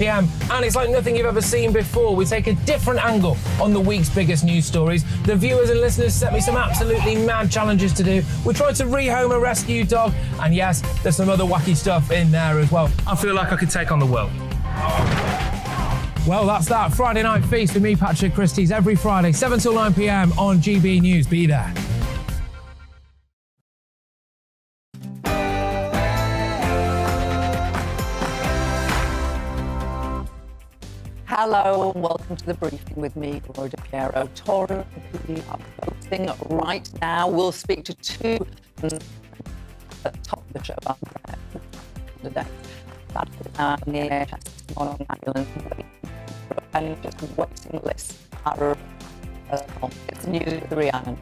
p.m. and it's like nothing you've ever seen before. We take a different angle on the week's biggest news stories. The viewers and listeners set me some absolutely mad challenges to do. We tried to rehome a rescue dog, and yes, there's some other wacky stuff in there as well. I feel like I could take on the world. Well, that's that Friday Night Feast with me, Patrick Christie's, every Friday, 7 till 9 p.m. on GB News. Be there. Hello and welcome to the briefing with me, Gloria De Piero. Tory are voting right now. We'll speak to two at the top of the show today. That's the NHS on ambulance and just waiting list. It's news with Rhiannon.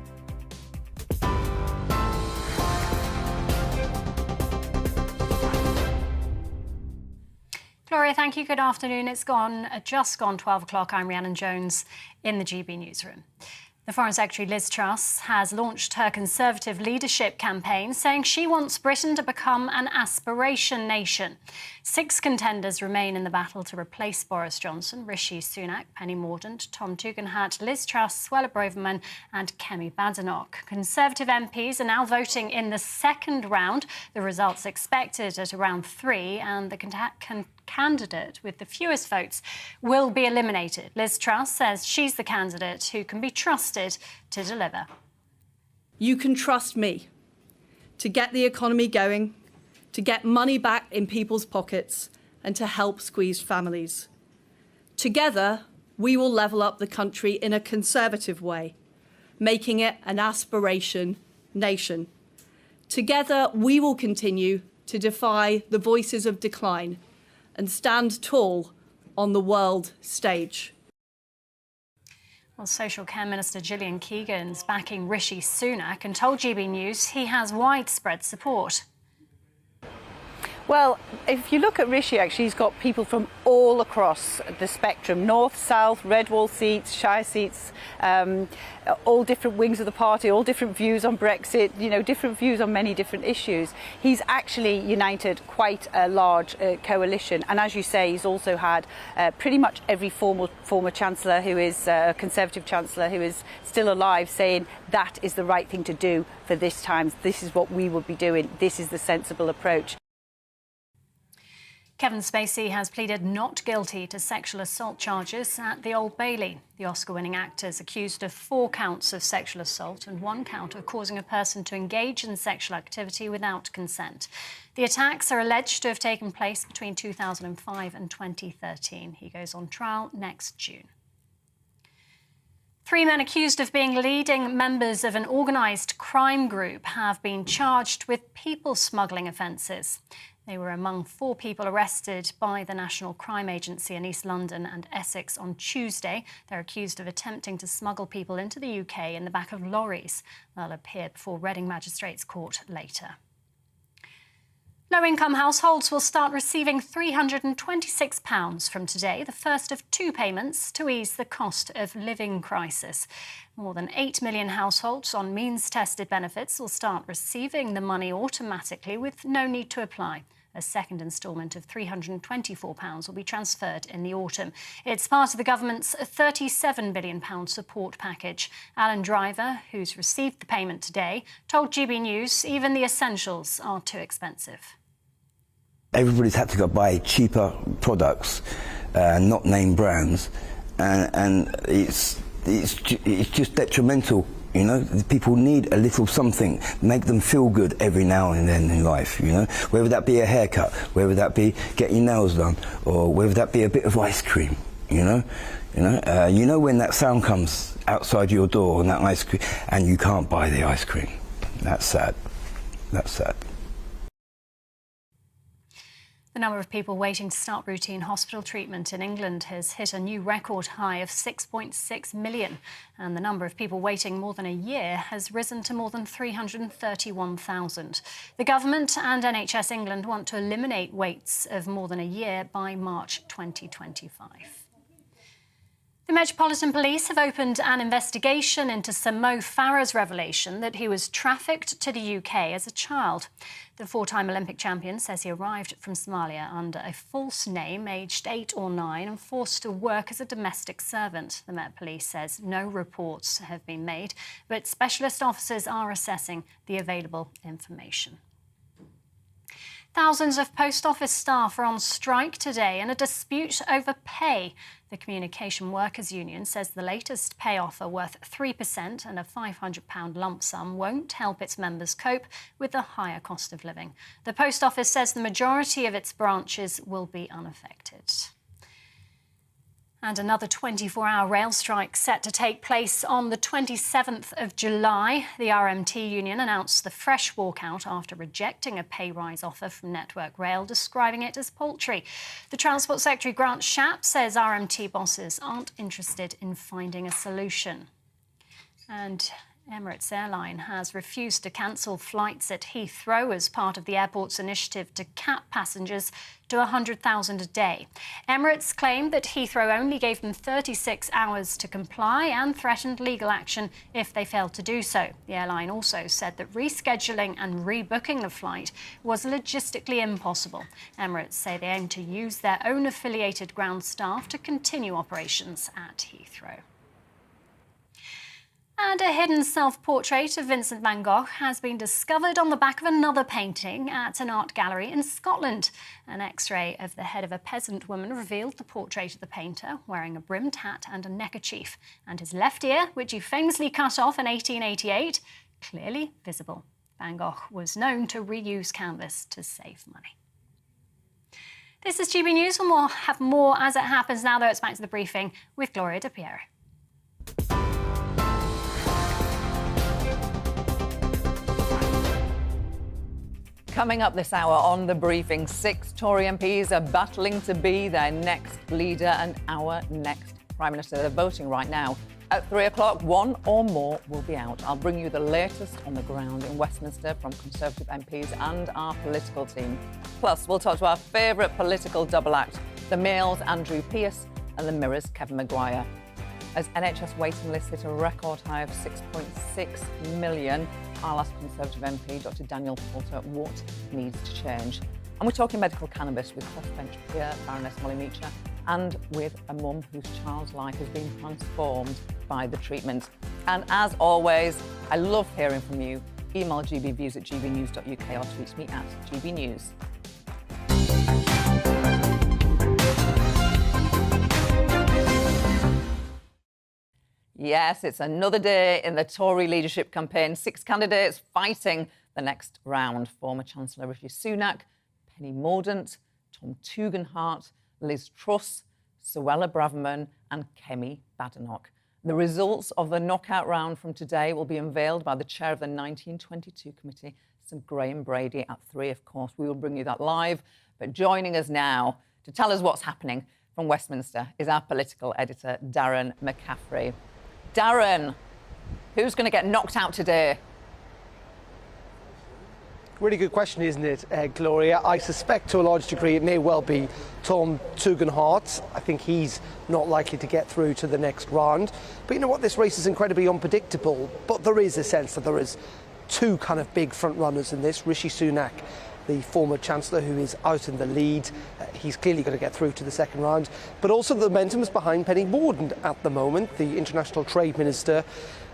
Gloria, thank you. Good afternoon. It's just gone 12 o'clock. I'm Rhiannon Jones in the GB newsroom. The Foreign Secretary Liz Truss has launched her Conservative leadership campaign, saying she wants Britain to become an aspiration nation. 6 contenders remain in the battle to replace Boris Johnson: Rishi Sunak, Penny Mordaunt, Tom Tugendhat, Liz Truss, Suella Braverman and Kemi Badenoch. Conservative MPs are now voting in the second round. The results expected at around 3, and the candidate with the fewest votes will be eliminated. Liz Truss says she's the candidate who can be trusted to deliver. You can trust me to get the economy going, to get money back in people's pockets and to help squeezed families. Together, we will level up the country in a Conservative way, making it an aspiration nation. Together, we will continue to defy the voices of decline and stand tall on the world stage. Well, Social Care Minister Gillian Keegan's backing Rishi Sunak and told GB News he has widespread support. Well, if you look at Rishi, actually, he's got people from all across the spectrum: north, south, red wall seats, shire seats, all different wings of the party, all different views on Brexit, you know, different views on many different issues. He's actually united quite a large coalition. And as you say, he's also had pretty much every former Chancellor who is Conservative Chancellor who is still alive saying that is the right thing to do for this time. This is what we would be doing. This is the sensible approach. Kevin Spacey has pleaded not guilty to sexual assault charges at the Old Bailey. The Oscar-winning actor is accused of 4 counts of sexual assault and 1 count of causing a person to engage in sexual activity without consent. The attacks are alleged to have taken place between 2005 and 2013. He goes on trial next June. 3 men accused of being leading members of an organised crime group have been charged with people smuggling offences. They were among 4 people arrested by the National Crime Agency in East London and Essex on Tuesday. They're accused of attempting to smuggle people into the UK in the back of lorries. They'll appear before Reading Magistrates Court later. Low-income households will start receiving £326 from today, the first of 2 payments to ease the cost of living crisis. More than 8 million households on means-tested benefits will start receiving the money automatically with no need to apply. A second instalment of £324 will be transferred in the autumn. It's part of the government's £37 billion support package. Alan Driver, who's received the payment today, told GB News even the essentials are too expensive. Everybody's had to go buy cheaper products, not name brands, and it's just detrimental. You know, people need a little something, make them feel good every now and then in life, you know, whether that be a haircut, whether that be getting your nails done, or whether that be a bit of ice cream, you know when that sound comes outside your door and that ice cream, and you can't buy the ice cream. That's sad. That's sad. The number of people waiting to start routine hospital treatment in England has hit a new record high of 6.6 million, and the number of people waiting more than a year has risen to more than 331,000. The government and NHS England want to eliminate waits of more than a year by March 2025. The Metropolitan Police have opened an investigation into Sir Mo Farah's revelation that he was trafficked to the UK as a child. The four-time Olympic champion says he arrived from Somalia under a false name, aged 8 or 9, and forced to work as a domestic servant. The Met Police says no reports have been made, but specialist officers are assessing the available information. Thousands of post office staff are on strike today in a dispute over pay. The Communication Workers Union says the latest pay offer worth 3% and a £500 lump sum won't help its members cope with the higher cost of living. The Post Office says the majority of its branches will be unaffected. And another 24-hour rail strike set to take place on the 27th of July. The RMT union announced the fresh walkout after rejecting a pay rise offer from Network Rail, describing it as paltry. The Transport Secretary Grant Shapps says RMT bosses aren't interested in finding a solution. And Emirates Airline has refused to cancel flights at Heathrow as part of the airport's initiative to cap passengers to 100,000 a day. Emirates claimed that Heathrow only gave them 36 hours to comply and threatened legal action if they failed to do so. The airline also said that rescheduling and rebooking the flight was logistically impossible. Emirates say they aim to use their own affiliated ground staff to continue operations at Heathrow. And a hidden self-portrait of Vincent van Gogh has been discovered on the back of another painting at an art gallery in Scotland. An X-ray of the head of a peasant woman revealed the portrait of the painter wearing a brimmed hat and a neckerchief, and his left ear, which he famously cut off in 1888, clearly visible. Van Gogh was known to reuse canvas to save money. This is GB News, and we'll have more as it happens now, though it's back to the briefing with Gloria De Piero. Coming up this hour on The Briefing, 6 Tory MPs are battling to be their next leader and our next Prime Minister. They're voting right now. At 3 o'clock, one or more will be out. I'll bring you the latest on the ground in Westminster from Conservative MPs and our political team. Plus, we'll talk to our favourite political double act, the Mail's Andrew Pearce and the Mirror's Kevin Maguire. As NHS waiting lists hit a record high of 6.6 million, I'll ask Conservative MP Dr Daniel Poulter what needs to change. And we're talking medical cannabis with crossbench peer Baroness Molly Meacher and with a mum whose child's life has been transformed by the treatment. And as always, I love hearing from you. Email gbviews@gbnews.uk or tweet me at gbnews. Yes, it's another day in the Tory leadership campaign. 6 candidates fighting the next round. Former Chancellor Rishi Sunak, Penny Mordaunt, Tom Tugendhat, Liz Truss, Suella Braverman and Kemi Badenoch. The results of the knockout round from today will be unveiled by the chair of the 1922 committee, Sir Graham Brady, at 3, of course. We will bring you that live. But joining us now to tell us what's happening from Westminster is our political editor, Darren McCaffrey. Darren, who's going to get knocked out today? Really good question, isn't it, Gloria? I suspect to a large degree it may well be Tom Tugendhat. I think he's not likely to get through to the next round. But you know what? This race is incredibly unpredictable. But there is a sense that there is 2 kind of big front runners in this. Rishi Sunak, the former Chancellor, who is out in the lead. He's clearly going to get through to the second round. But also the momentum is behind Penny Mordaunt at the moment. The International Trade Minister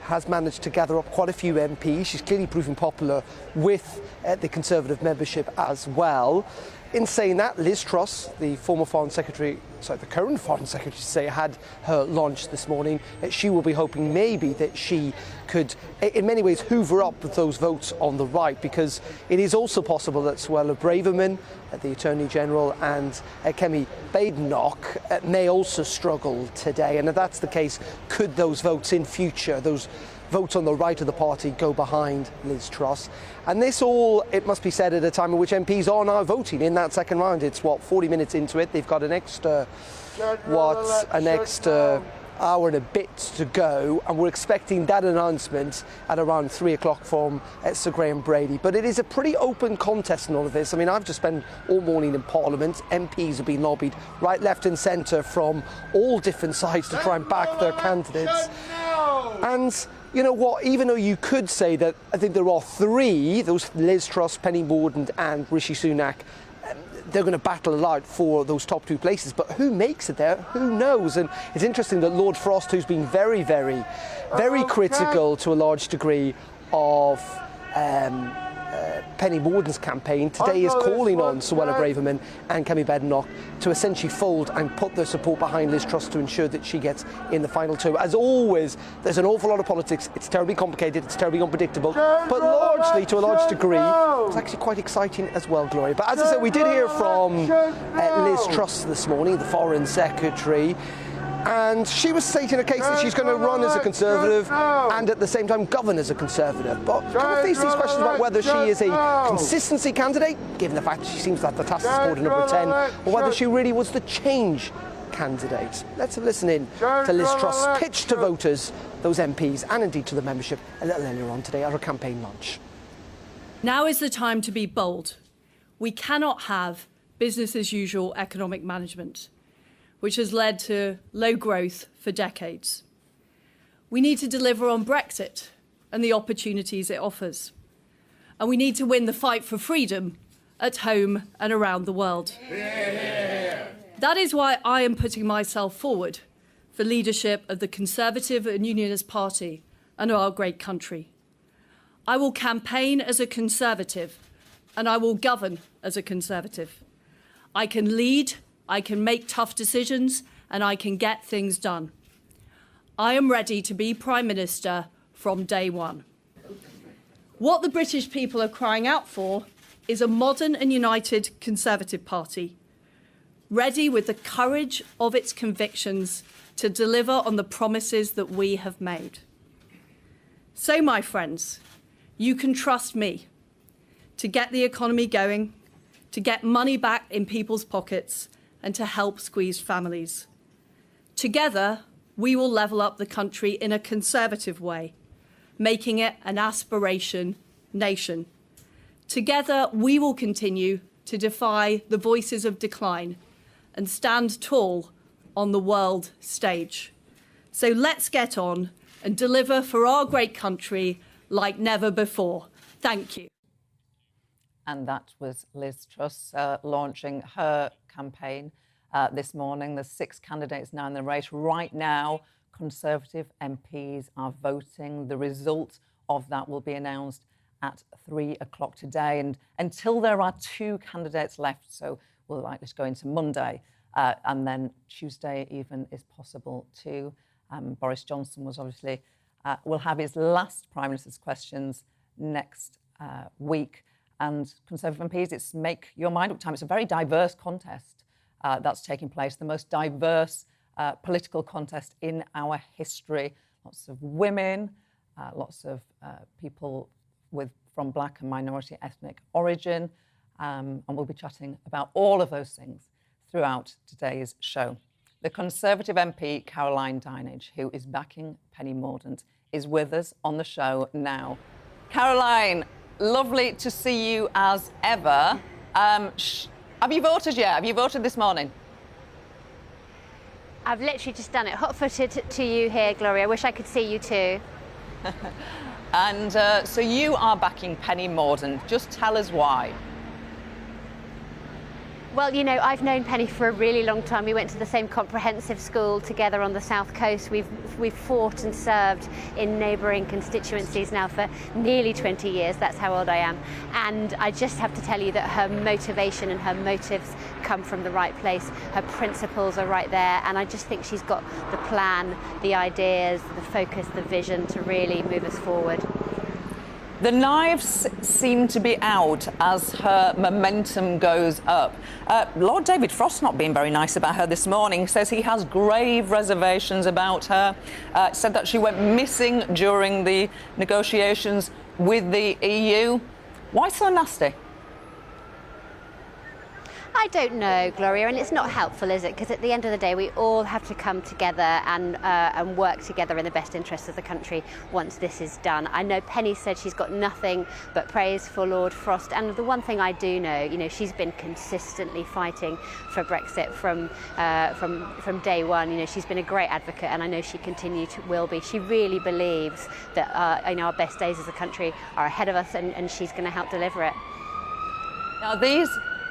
has managed to gather up quite a few MPs. She's clearly proving popular with the Conservative membership as well. In saying that, Liz Truss, the former Foreign Secretary, the current Foreign Secretary, had her launch this morning. She will be hoping maybe that she could, in many ways, hoover up those votes on the right, because it is also possible that Suella Braverman, the Attorney General, and Kemi Badenoch may also struggle today. And if that's the case, could those votes in future, those votes on the right of the party, go behind Liz Truss? And this all, it must be said, at a time in which MPs are now voting in that second round. It's 40 minutes into it. They've got an extra hour and a bit to go, and we're expecting that announcement at around 3 o'clock from Sir Graham Brady. But it is a pretty open contest in all of this. I mean, I've just spent all morning in Parliament. MPs have been lobbied right, left and centre from all different sides to try and back their candidates. And you know what, even though you could say that I think there are three, those Liz Truss, Penny Mordaunt and Rishi Sunak, they're going to battle it out for those top two places, but who makes it there? Who knows? And it's interesting that Lord Frost, who's been very, very, very critical to a large degree of Penny Mordaunt's campaign, today is calling on Suella Braverman and Kemi Badenoch to essentially fold and put their support behind Liz Truss to ensure that she gets in the final two. As always, there's an awful lot of politics. It's terribly complicated, it's terribly unpredictable, but largely, to a large degree, it's actually quite exciting as well, Gloria. But as I said, we did hear from Liz Truss this morning, the Foreign Secretary, and she was stating a case that she's going to run as a Conservative and at the same time govern as a Conservative. But can we face these questions about whether she is a consistency candidate, given the fact that she seems to have the tacit support of number 10, or whether she really was the change candidate? Let's listen in to Liz Truss' pitch to voters, those MPs, and indeed to the membership a little earlier on today at her campaign launch. Now is the time to be bold. We cannot have business as usual economic management, which has led to low growth for decades. We need to deliver on Brexit and the opportunities it offers. And we need to win the fight for freedom at home and around the world. That is why I am putting myself forward for leadership of the Conservative and Unionist Party and our great country. I will campaign as a Conservative and I will govern as a Conservative. I can lead, I can make tough decisions, and I can get things done. I am ready to be Prime Minister from day one. What the British people are crying out for is a modern and united Conservative Party, ready with the courage of its convictions to deliver on the promises that we have made. So, my friends, you can trust me to get the economy going, to get money back in people's pockets, and to help squeezed families. Together, we will level up the country in a Conservative way, making it an aspiration nation. Together, we will continue to defy the voices of decline and stand tall on the world stage. So let's get on and deliver for our great country like never before. Thank you. And that was Liz Truss launching her campaign this morning. There's 6 candidates now in the race. Right now, Conservative MPs are voting. The result of that will be announced at 3 o'clock today. And until there are 2 candidates left, so we're likely to go into Monday, and then Tuesday even is possible too. Boris Johnson was obviously will have his last Prime Minister's questions next week. And Conservative MPs, it's make your mind up time. It's a very diverse contest that's taking place, the most diverse political contest in our history. Lots of women, lots of people from black and minority ethnic origin, and we'll be chatting about all of those things throughout today's show. The Conservative MP, Caroline Dinenage, who is backing Penny Mordaunt, is with us on the show now. Caroline, lovely to see you as ever. Have you voted yet? Have you voted this morning? I've literally just done it. Hot-footed to you here, Gloria. I wish I could see you too. And so you are backing Penny Mordaunt. Just tell us why. Well, you know, I've known Penny for a really long time. We went to the same comprehensive school together on the South Coast. We've fought and served in neighbouring constituencies now for nearly 20 years. That's how old I am. And I just have to tell you that her motivation and her motives come from the right place. Her principles are right there. And I just think she's got the plan, the ideas, the focus, the vision to really move us forward. The knives seem to be out as her momentum goes up. Lord David Frost's not being very nice about her this morning. Says he has grave reservations about her. Said that she went missing during the negotiations with the EU. Why so nasty? I don't know, Gloria, and it's not helpful, is it? Because at the end of the day, we all have to come together and work together in the best interests of the country once this is done. I know Penny said she's got nothing but praise for Lord Frost, and the one thing I do know, she's been consistently fighting for Brexit from day one. She's been a great advocate, and I know she will be. She really believes that our best days as a country are ahead of us, and she's going to help deliver it.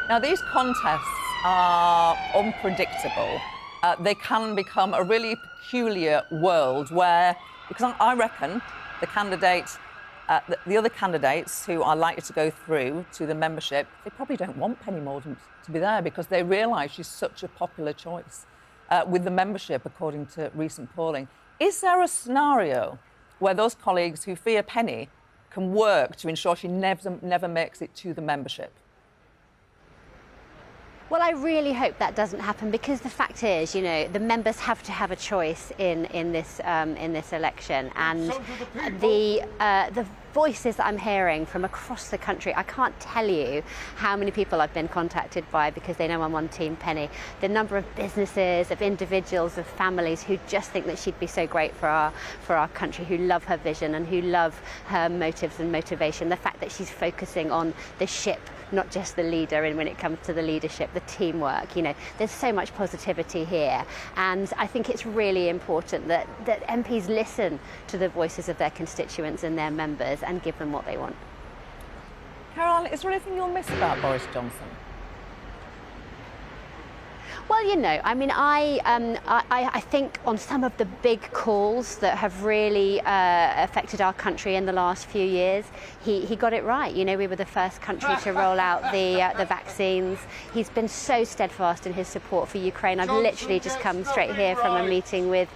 Now, these contests are unpredictable. They can become a really peculiar world where, because I reckon the other candidates who are likely to go through to the membership, they probably don't want Penny Mordaunt to be there because they realise she's such a popular choice with the membership, according to recent polling. Is there a scenario where those colleagues who fear Penny can work to ensure she never makes it to the membership? Well, I really hope that doesn't happen, because the fact is, the members have to have a choice in this election, and the voices that I'm hearing from across the country, I can't tell you how many people I've been contacted by because they know I'm on Team Penny. The number of businesses, of individuals, of families who just think that she'd be so great for our country, who love her vision and who love her motives and motivation. The fact that she's focusing on the ship, not just the leader, and when it comes to the leadership, the teamwork, there's so much positivity here. And I think it's really important that MPs listen to the voices of their constituents and their members and give them what they want. Caroline, is there anything you'll miss about Boris Johnson? Well, I think on some of the big calls that have really affected our country in the last few years, he got it right. We were the first country to roll out the vaccines. He's been so steadfast in his support for Ukraine. I've literally just come straight here from a meeting with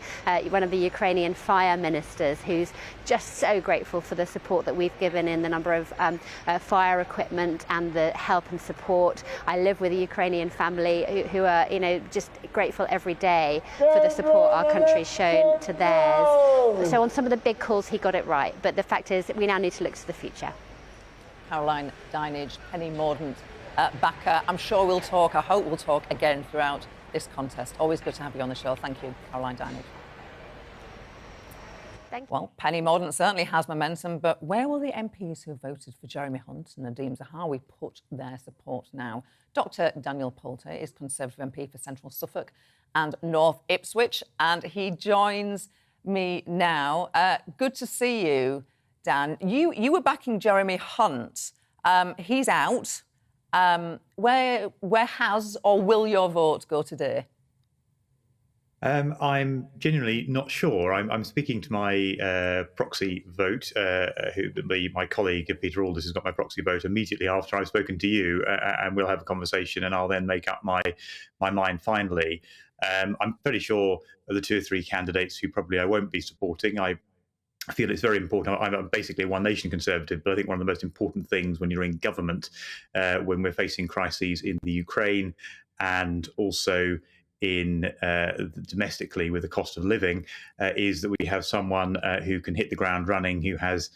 one of the Ukrainian fire ministers, who's just so grateful for the support that we've given in the number of fire equipment and the help and support. I live with a Ukrainian family who are just grateful every day for the support our country's shown to theirs. So on some of the big calls, he got it right. But the fact is that we now need to look to the future. Caroline Dinenage, Penny Mordaunt, backer. I hope we'll talk again throughout this contest. Always good to have you on the show. Thank you, Caroline Dinenage. Well, Penny Mordaunt certainly has momentum, but where will the MPs who voted for Jeremy Hunt and Nadeem Zahawi put their support now? Dr Daniel Poulter is Conservative MP for Central Suffolk and North Ipswich, and he joins me now. Good to see you, Dan. You were backing Jeremy Hunt. He's out. Where has or will your vote go today? I'm genuinely not sure. I'm speaking to my proxy vote. My colleague Peter Aldis has got my proxy vote immediately after I've spoken to you, and we'll have a conversation, and I'll then make up my mind finally. I'm pretty sure of the 2 or 3 candidates who probably I won't be supporting. I feel it's very important. I'm basically a One Nation Conservative, but I think one of the most important things when you're in government, when we're facing crises in the Ukraine and also in domestically with the cost of living, is that we have someone who can hit the ground running, who has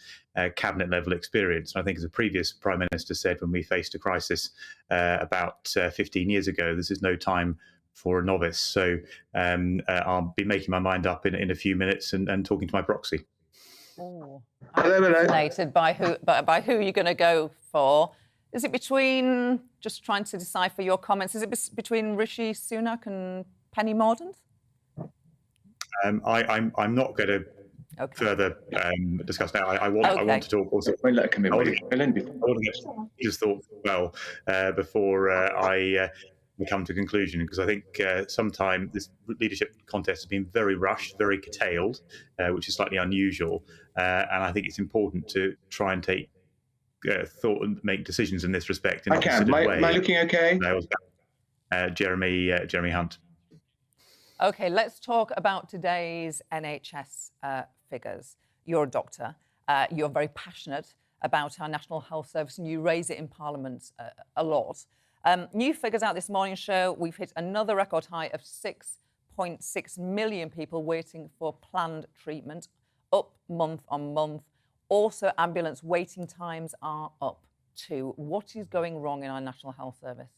cabinet level experience. And I think, as a previous Prime Minister said when we faced a crisis about 15 years ago, this is no time for a novice. So I'll be making my mind up in a few minutes and talking to my proxy. Oh, I'm fascinated by who you're going to go for. Is it between, just trying to decipher your comments, is it between Rishi Sunak and Penny Mordaunt? I'm not going to further discuss now. I want to talk also. I want to get his thoughts as well before I come to conclusion, because I think sometimes this leadership contest has been very rushed, very curtailed, which is slightly unusual. And I think it's important to try and take thought and make decisions in this respect. In am I looking okay? Jeremy Hunt. Okay, let's talk about today's NHS figures. You're a doctor. You're very passionate about our National Health Service, and you raise it in Parliament a lot. New figures out this morning show we've hit another record high of 6.6 million people waiting for planned treatment, up month on month. Also, ambulance waiting times are up too. What is going wrong in our National Health Service?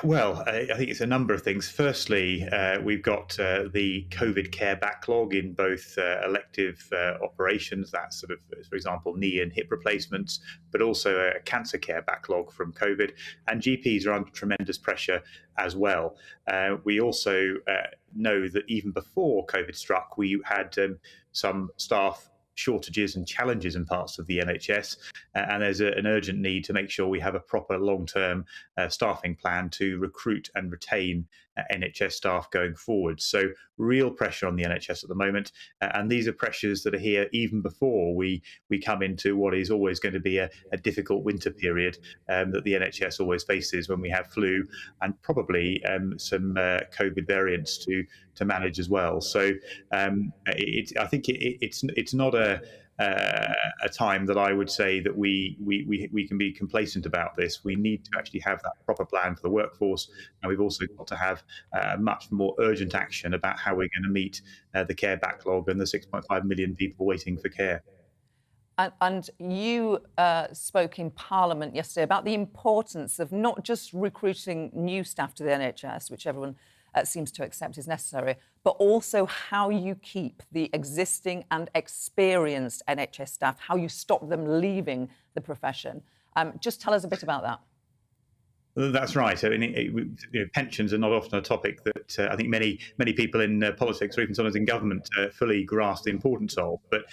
Well, I think it's a number of things. Firstly, we've got the COVID care backlog in both elective operations, that's sort of, for example, knee and hip replacements, but also a cancer care backlog from COVID. And GPs are under tremendous pressure as well. We also know that even before COVID struck, we had some staff shortages and challenges in parts of the NHS, and there's an urgent need to make sure we have a proper long-term staffing plan to recruit and retain NHS staff going forward. So real pressure on the NHS at the moment, and these are pressures that are here even before we come into what is always going to be a difficult winter period that the NHS always faces when we have flu and probably some COVID variants to manage as well. So I think it's not a time that I would say that we can be complacent about this. We need to actually have that proper plan for the workforce, and we've also got to have much more urgent action about how we're going to meet the care backlog and the 6.5 million people waiting for care. And you spoke in Parliament yesterday about the importance of not just recruiting new staff to the NHS, which everyone seems to accept is necessary, but also how you keep the existing and experienced NHS staff, how you stop them leaving the profession. Just tell us a bit about that. That's right. I mean, pensions are not often a topic that I think many people in politics or even sometimes in government fully grasp the importance of. But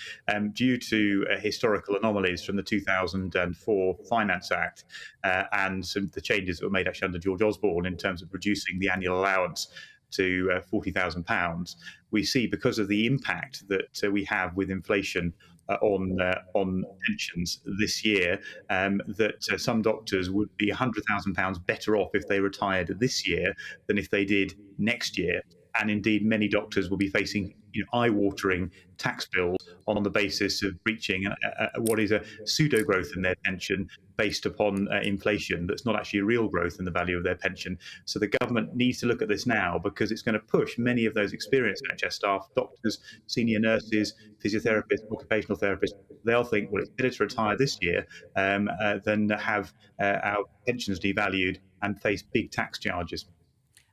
due to historical anomalies from the 2004 Finance Act and some of the changes that were made actually under George Osborne in terms of reducing the annual allowance to £40,000, we see, because of the impact that we have with inflation on pensions this year, that some doctors would be £100,000 better off if they retired this year than if they did next year. And indeed, many doctors will be facing eye-watering tax bills on the basis of breaching what is a pseudo growth in their pension based upon inflation that's not actually a real growth in the value of their pension. So the government needs to look at this now, because it's going to push many of those experienced NHS staff, doctors, senior nurses, physiotherapists, occupational therapists. They'll think, well, it's better to retire this year than have our pensions devalued and face big tax charges.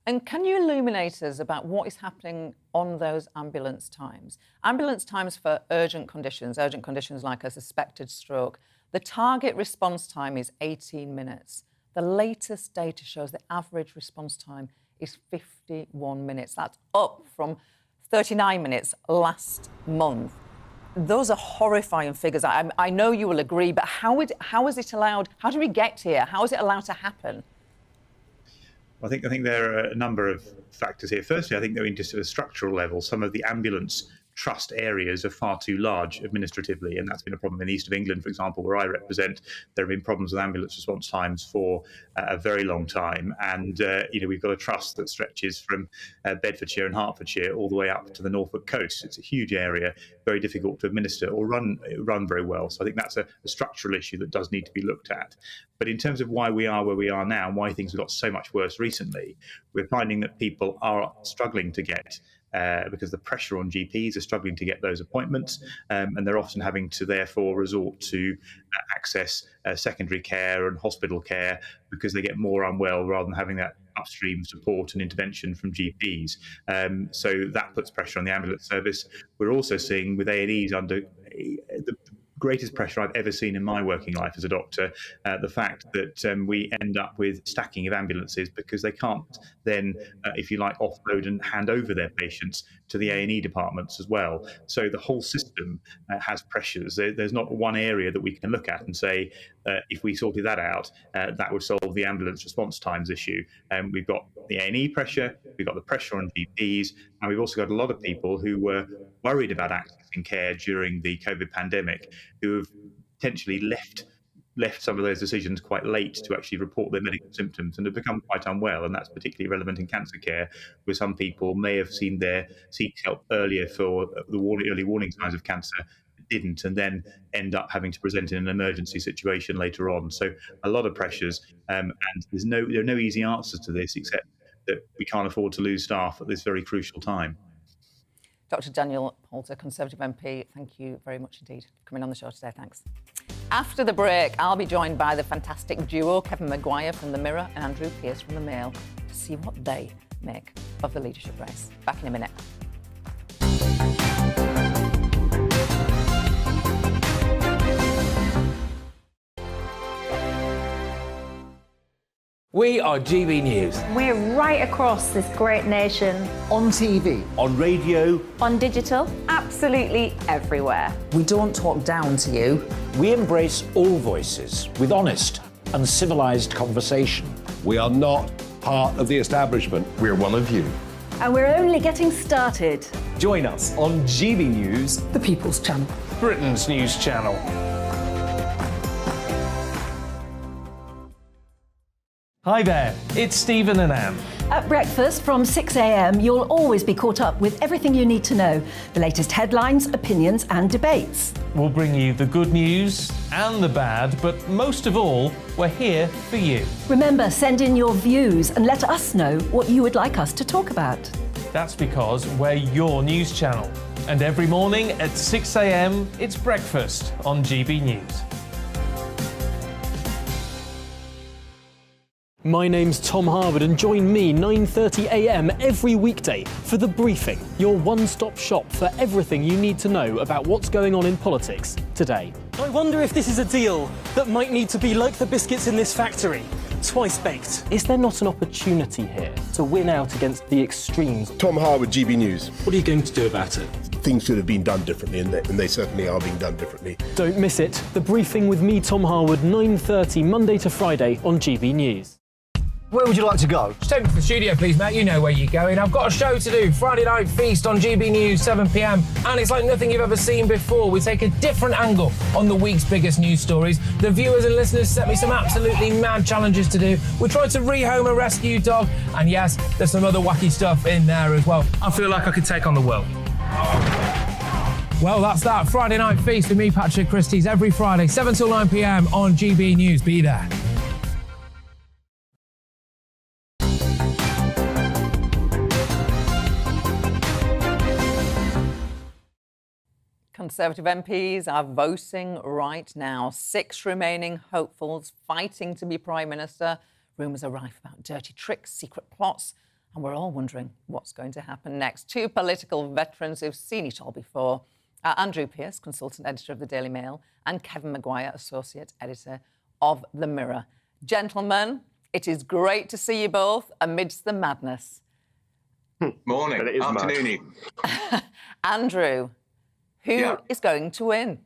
And can you illuminate us about what is happening on those ambulance times? Ambulance times for urgent conditions like a suspected stroke. The target response time is 18 minutes. The latest data shows the average response time is 51 minutes. That's up from 39 minutes last month. Those are horrifying figures. I know you will agree, but how is it allowed? How did we get here? How is it allowed to happen? I think there are a number of factors here. Firstly, I think they're into a structural level. Some of the ambulance trust areas are far too large administratively, and that's been a problem in the east of England, for example, where I represent. There have been problems with ambulance response times for a very long time, and we've got a trust that stretches from Bedfordshire and Hertfordshire all the way up to the Norfolk coast. It's a huge area, very difficult to administer or run very well. So I think that's a structural issue that does need to be looked at. But in terms of why we are where we are now and why things have got so much worse recently, we're finding that people are struggling to get because the pressure on GPs are struggling to get those appointments, and they're often having to therefore resort to access secondary care and hospital care because they get more unwell rather than having that upstream support and intervention from GPs. So that puts pressure on the ambulance service. We're also seeing with A&Es under the greatest pressure I've ever seen in my working life as a doctor, the fact that we end up with stacking of ambulances because they can't then, if you like, offload and hand over their patients to the A&E departments as well. So the whole system has pressures. There's not one area that we can look at and say, if we sorted that out, that would solve the ambulance response times issue. We've got the A&E pressure, we've got the pressure on GPs, and we've also got a lot of people who were worried about accessing care during the COVID pandemic, who have potentially left some of those decisions quite late to actually report their medical symptoms and have become quite unwell. And that's particularly relevant in cancer care, where some people may have seek help earlier for the early warning signs of cancer, didn't, and then end up having to present in an emergency situation later on. So a lot of pressures, and there are no easy answers to this, except that we can't afford to lose staff at this very crucial time. Dr. Daniel Poulter, Conservative MP, thank you very much indeed for coming on the show today. Thanks. After the break, I'll be joined by the fantastic duo Kevin Maguire from The Mirror and Andrew Pearce from The Mail to see what they make of the leadership race. Back in a minute. We are GB News. We're right across this great nation. On TV. On radio. On digital. Absolutely everywhere. We don't talk down to you. We embrace all voices with honest and civilised conversation. We are not part of the establishment. We're one of you. And we're only getting started. Join us on GB News, the People's Channel, Britain's news channel. Hi there, it's Stephen and Anne. At breakfast from 6 a.m, you'll always be caught up with everything you need to know, the latest headlines, opinions and debates. We'll bring you the good news and the bad, but most of all, we're here for you. Remember, send in your views and let us know what you would like us to talk about. That's because we're your news channel. And every morning at 6 a.m, it's breakfast on GB News. My name's Tom Harwood and join me 9:30 a.m. every weekday for The Briefing, your one-stop shop for everything you need to know about what's going on in politics today. I wonder if this is a deal that might need to be like the biscuits in this factory, twice baked. Is there not an opportunity here to win out against the extremes? Tom Harwood, GB News. What are you going to do about it? Things should have been done differently, and they certainly are being done differently. Don't miss it. The Briefing with me, Tom Harwood, 9:30 Monday to Friday on GB News. Where would you like to go? Just take me to the studio, please, mate. You know where you're going. I've got a show to do. Friday Night Feast on GB News, 7 p.m. And it's like nothing you've ever seen before. We take a different angle on the week's biggest news stories. The viewers and listeners set me some absolutely mad challenges to do. We tried to rehome a rescue dog. And yes, there's some other wacky stuff in there as well. I feel like I could take on the world. Well, that's that. Friday Night Feast with me, Patrick Christie's, every Friday, 7 till 9 p.m. on GB News. Be there. Conservative MPs are voting right now. 6 remaining hopefuls fighting to be Prime Minister. Rumours are rife about dirty tricks, secret plots, and we're all wondering what's going to happen next. 2 political veterans who've seen it all before. Andrew Pearce, consultant editor of the Daily Mail, and Kevin Maguire, associate editor of The Mirror. Gentlemen, it is great to see you both amidst the madness. Morning, afternoon. Andrew, who is going to win?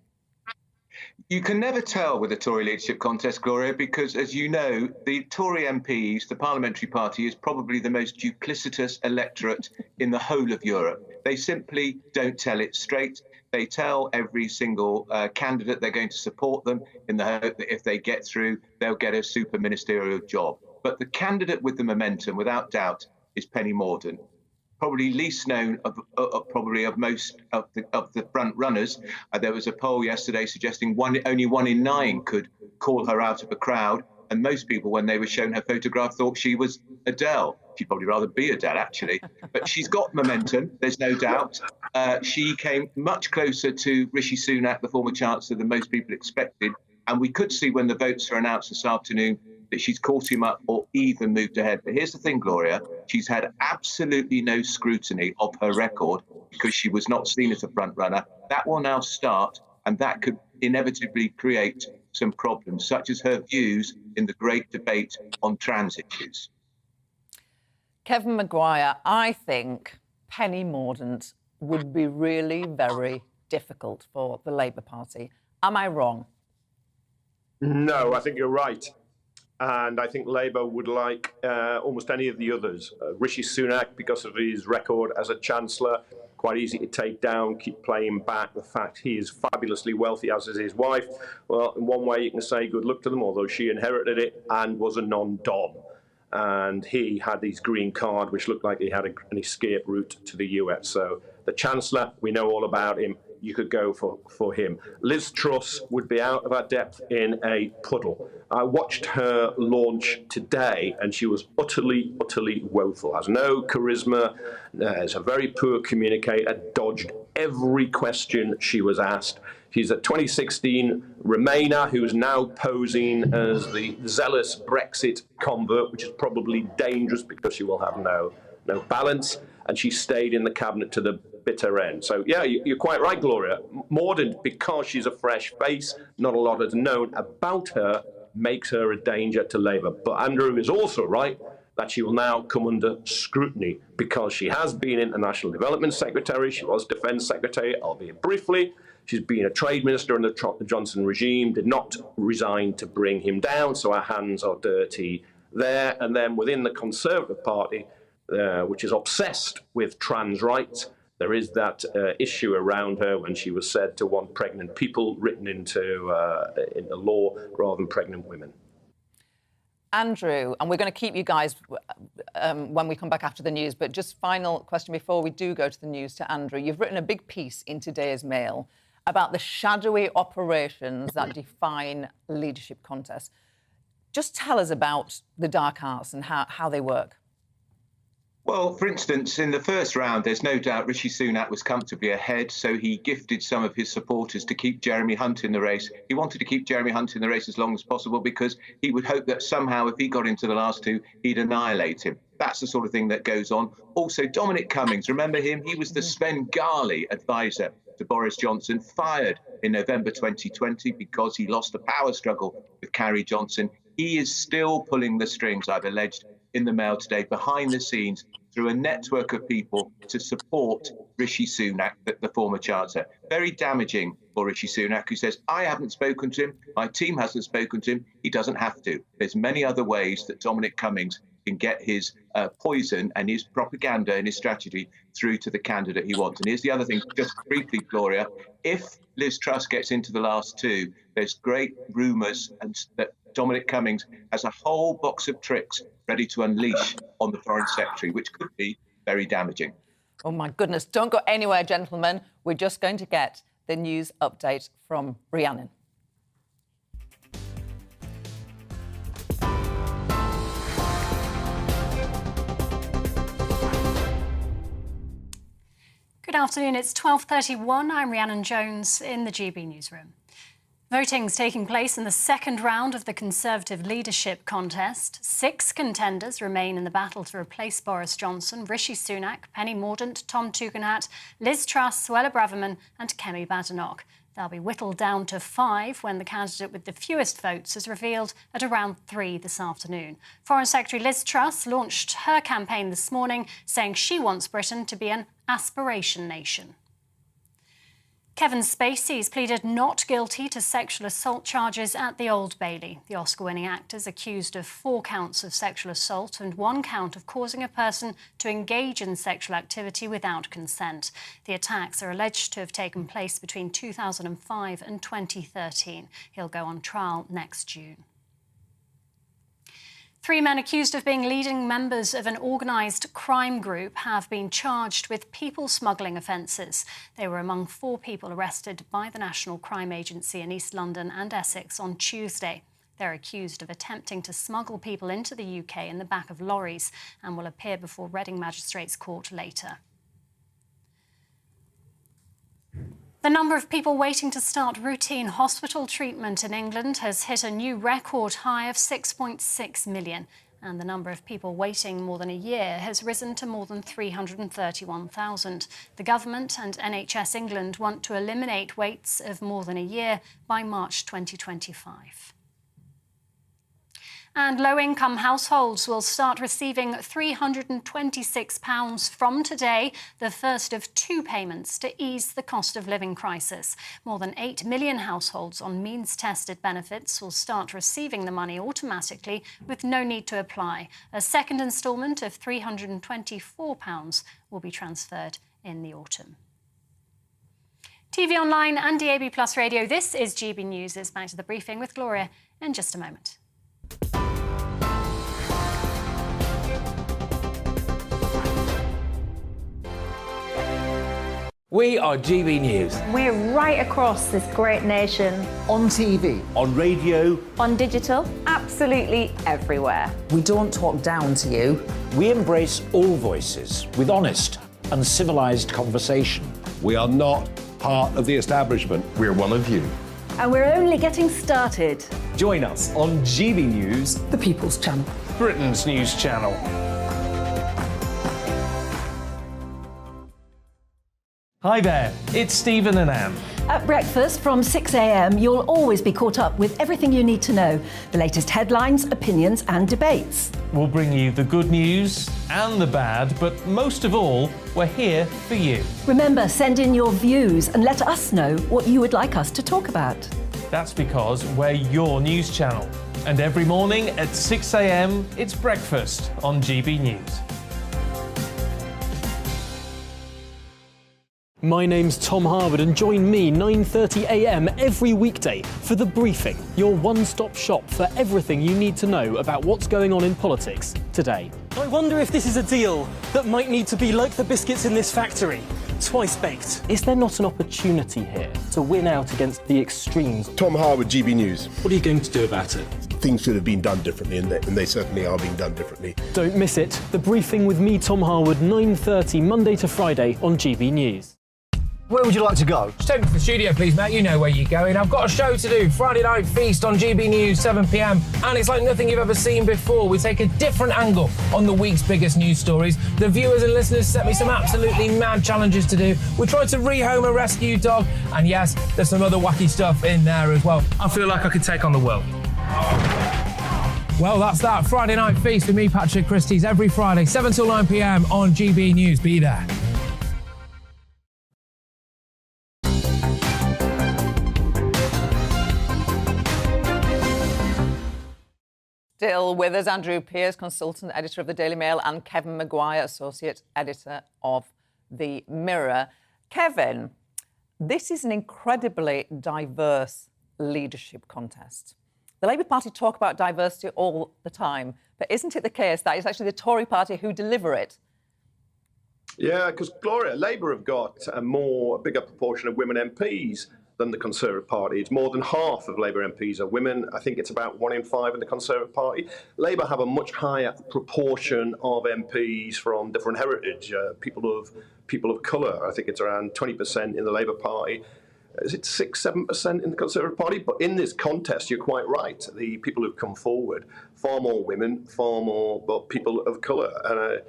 You can never tell with the Tory leadership contest, Gloria, because, as you know, the Tory MPs, the parliamentary party, is probably the most duplicitous electorate in the whole of Europe. They simply don't tell it straight. They tell every single candidate they're going to support them in the hope that if they get through, they'll get a super ministerial job. But the candidate with the momentum, without doubt, is Penny Mordaunt. Probably least known of most of the front runners. There was a poll yesterday suggesting only 1 in 9 could call her out of a crowd, and most people, when they were shown her photograph, thought she was Adele. She'd probably rather be Adele, actually. But she's got momentum, there's no doubt. She came much closer to Rishi Sunak, the former Chancellor, than most people expected. And we could see when the votes are announced this afternoon that she's caught him up or even moved ahead. But here's the thing, Gloria, she's had absolutely no scrutiny of her record because she was not seen as a front runner. That will now start, and that could inevitably create some problems, such as her views in the great debate on trans issues. Kevin Maguire, I think Penny Mordaunt would be really very difficult for the Labour Party. Am I wrong? No, I think you're right. And I think Labour would like almost any of the others. Rishi Sunak, because of his record as a Chancellor, quite easy to take down, keep playing back the fact he is fabulously wealthy, as is his wife. Well, in one way you can say good luck to them, although she inherited it and was a non-dom. And he had his green card, which looked like he had an escape route to the US. So the Chancellor, we know all about him. You could go for him. Liz Truss would be out of her depth in a puddle. I watched her launch today, and she was utterly woeful. Has no charisma, is a very poor communicator, dodged every question she was asked. She's a 2016 Remainer who's now posing as the zealous Brexit convert, which is probably dangerous because she will have no balance. And she stayed in the cabinet to the bitter end. So, yeah, you're quite right, Gloria. Mordaunt, because she's a fresh face, not a lot is known about her, makes her a danger to Labour. But Andrew is also right that she will now come under scrutiny because she has been International Development Secretary, she was Defence Secretary, albeit briefly. She's been a trade minister in the Johnson regime, did not resign to bring him down, so our hands are dirty there. And then within the Conservative Party, which is obsessed with trans rights, there is that issue around her when she was said to want pregnant people written into law rather than pregnant women. Andrew, and we're going to keep you guys when we come back after the news, but just final question before we do go to the news to Andrew. You've written a big piece in today's Mail about the shadowy operations that define leadership contests. Just tell us about the dark arts and how they work. Well, for instance, in the first round, there's no doubt Rishi Sunak was comfortably ahead, so he gifted some of his supporters to keep Jeremy Hunt in the race. He wanted to keep Jeremy Hunt in the race as long as possible because he would hope that somehow, if he got into the last two, he'd annihilate him. That's the sort of thing that goes on. Also, Dominic Cummings, remember him? He was the Svengali advisor to Boris Johnson, fired in November 2020 because he lost a power struggle with Carrie Johnson. He is still pulling the strings, I've alleged in the Mail today, behind the scenes through a network of people to support Rishi Sunak, the former Chancellor. Very damaging for Rishi Sunak, who says, I haven't spoken to him, my team hasn't spoken to him, he doesn't have to. There's many other ways that Dominic Cummings can get his poison and his propaganda and his strategy through to the candidate he wants. And here's the other thing, just briefly, Gloria, if Liz Truss gets into the last two, there's great rumours that Dominic Cummings has a whole box of tricks ready to unleash on the Foreign Secretary, which could be very damaging. Oh, my goodness. Don't go anywhere, gentlemen. We're just going to get the news update from Rhiannon. Good afternoon. It's 12:31. I'm Rhiannon Jones in the GB newsroom. Voting's taking place in the second round of the Conservative leadership contest. 6 contenders remain in the battle to replace Boris Johnson, Rishi Sunak, Penny Mordaunt, Tom Tugendhat, Liz Truss, Suella Braverman and Kemi Badenoch. They'll be whittled down to 5 when the candidate with the fewest votes is revealed at around 3 this afternoon. Foreign Secretary Liz Truss launched her campaign this morning, saying she wants Britain to be an aspiration nation. Kevin Spacey has pleaded not guilty to sexual assault charges at the Old Bailey. The Oscar-winning actor is accused of 4 counts of sexual assault and 1 count of causing a person to engage in sexual activity without consent. The attacks are alleged to have taken place between 2005 and 2013. He'll go on trial next June. 3 men accused of being leading members of an organised crime group have been charged with people smuggling offences. They were among 4 people arrested by the National Crime Agency in East London and Essex on Tuesday. They're accused of attempting to smuggle people into the UK in the back of lorries and will appear before Reading Magistrates Court later. The number of people waiting to start routine hospital treatment in England has hit a new record high of 6.6 million, and the number of people waiting more than a year has risen to more than 331,000. The government and NHS England want to eliminate waits of more than a year by March 2025. And low-income households will start receiving £326 from today, the first of 2 payments to ease the cost of living crisis. More than 8 million households on means-tested benefits will start receiving the money automatically with no need to apply. A second instalment of £324 will be transferred in the autumn. TV online and DAB+ radio, this is GB News. It's back to the briefing with Gloria in just a moment. We are GB News. We're right across this great nation. On TV. On radio. On digital. Absolutely everywhere. We don't talk down to you. We embrace all voices with honest and civilised conversation. We are not part of the establishment. We're one of you. And we're only getting started. Join us on GB News, The People's Channel. Britain's news channel. Hi there, it's Stephen and Anne. At breakfast from 6 a.m, you'll always be caught up with everything you need to know, the latest headlines, opinions and debates. We'll bring you the good news and the bad, but most of all, we're here for you. Remember, send in your views and let us know what you would like us to talk about. That's because we're your news channel. And every morning at 6 a.m, it's breakfast on GB News. My name's Tom Harwood and join me 9:30 a.m. every weekday for The Briefing, your one-stop shop for everything you need to know about what's going on in politics today. I wonder if this is a deal that might need to be like the biscuits in this factory, twice baked. Is there not an opportunity here to win out against the extremes? Tom Harwood, GB News. What are you going to do about it? Things should have been done differently, and they certainly are being done differently. Don't miss it. The Briefing with me, Tom Harwood, 9:30 Monday to Friday on GB News. Where would you like to go? Just take me to the studio, please, mate. You know where you're going. I've got a show to do. Friday Night Feast on GB News, 7 p.m. And it's like nothing you've ever seen before. We take a different angle on the week's biggest news stories. The viewers and listeners set me some absolutely mad challenges to do. We tried to rehome a rescue dog. And yes, there's some other wacky stuff in there as well. I feel like I could take on the world. Well, that's that. Friday Night Feast with me, Patrick Christie's, every Friday, 7 till 9 p.m. on GB News. Be there. Still with us, Andrew Pearce, consultant editor of the Daily Mail, and Kevin Maguire, associate editor of the Mirror. Kevin, this is an incredibly diverse leadership contest. The Labour Party talk about diversity all the time, but isn't it the case that it's actually the Tory party who deliver it? Yeah, because Gloria, Labour have got a bigger proportion of women MPs than the Conservative Party. It's more than half of Labour MPs are women. I think it's about 1 in 5 in the Conservative Party. Labour have a much higher proportion of MPs from different heritage, people of colour. I think it's around 20% in the Labour Party. Is it 6-7% in the Conservative Party? But in this contest, you're quite right. The people who've come forward, far more women, far more people of colour. And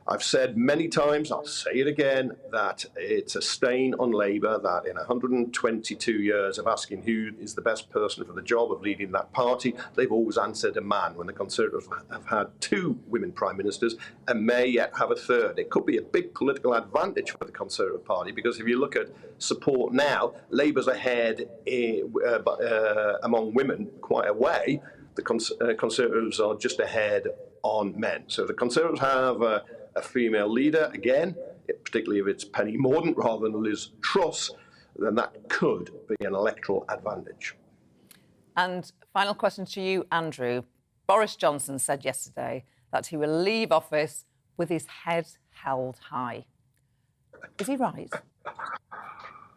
I've said many times, I'll say it again, that it's a stain on Labour that in 122 years of asking who is the best person for the job of leading that party, they've always answered a man, when the Conservatives have had 2 women Prime Ministers and may yet have a 3rd. It could be a big political advantage for the Conservative Party, because if you look at support now, Labour's ahead among women quite a way. The Conservatives are just ahead on men. So the Conservatives have a female leader, again, particularly if it's Penny Mordaunt rather than Liz Truss, then that could be an electoral advantage. And final question to you, Andrew. Boris Johnson said yesterday that he will leave office with his head held high. Is he right?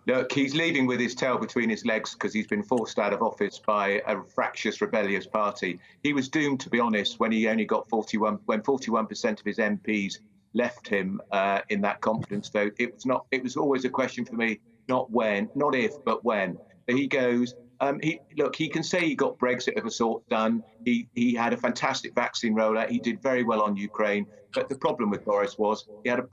Look, he's leaving with his tail between his legs because he's been forced out of office by a fractious, rebellious party. He was doomed, to be honest, when he only got 41% of his MPs left him in that confidence vote. It was always a question for me, not when, not if, but when. He goes. He can say he got Brexit of a sort done. He had a fantastic vaccine rollout. He did very well on Ukraine. But the problem with Boris was he had a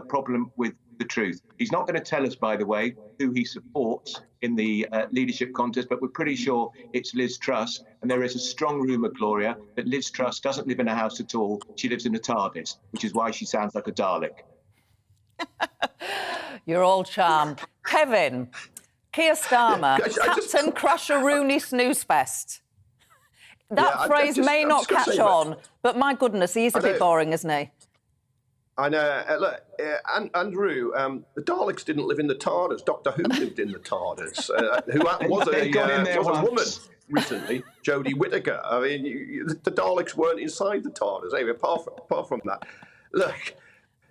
problem with the truth. He's not going to tell us, by the way, who he supports in the leadership contest, but we're pretty sure it's Liz Truss. And there is a strong rumour, Gloria, that Liz Truss doesn't live in a house at all. She lives in a TARDIS, which is why she sounds like a Dalek. You're all charm. Kevin, Keir Starmer, Captain Crasher-Rooney Snooze Fest. That phrase may not catch on, but my goodness, he is a bit boring, isn't he? I know. Look, Andrew, the Daleks didn't live in the TARDIS. Doctor Who lived in the TARDIS, who was a woman recently, Jodie Whittaker. I mean, the Daleks weren't inside the TARDIS. Anyway, apart from that, look,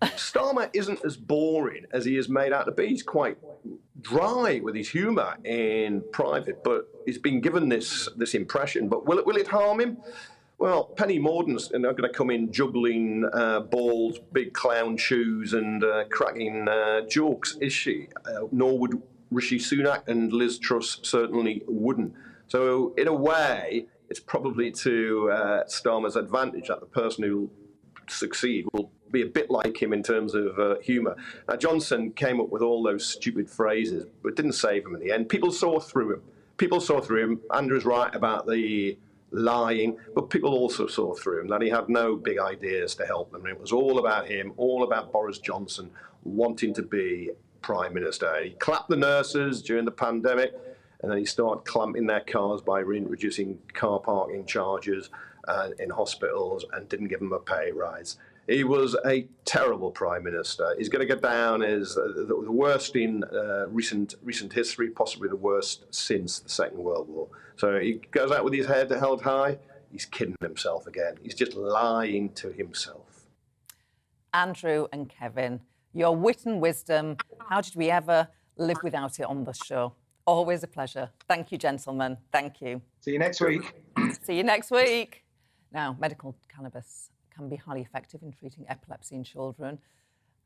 Starmer isn't as boring as he is made out to be. He's quite dry with his humour in private, but he's been given this impression. But will it harm him? Well, Penny Mordaunt's not going to come in juggling balls, big clown shoes and cracking jokes, is she? Nor would Rishi Sunak, and Liz Truss certainly wouldn't. So in a way, it's probably to Starmer's advantage that the person who will succeed will be a bit like him in terms of humour. Now, Johnson came up with all those stupid phrases, but didn't save him in the end. People saw through him. Andrew's right about the lying, but people also saw through him that he had no big ideas to help them. It was all about him, all about Boris Johnson wanting to be Prime Minister. He clapped the nurses during the pandemic, and then he started clamping their cars by reintroducing car parking charges in hospitals and didn't give them a pay rise. He was a terrible Prime Minister. He's going to go down as the worst in recent history, possibly the worst since the Second World War. So he goes out with his head held high. He's kidding himself again. He's just lying to himself. Andrew and Kevin, your wit and wisdom, how did we ever live without it on the show? Always a pleasure. Thank you, gentlemen. Thank you. See you next week. See you next week. Now, medical cannabis can be highly effective in treating epilepsy in children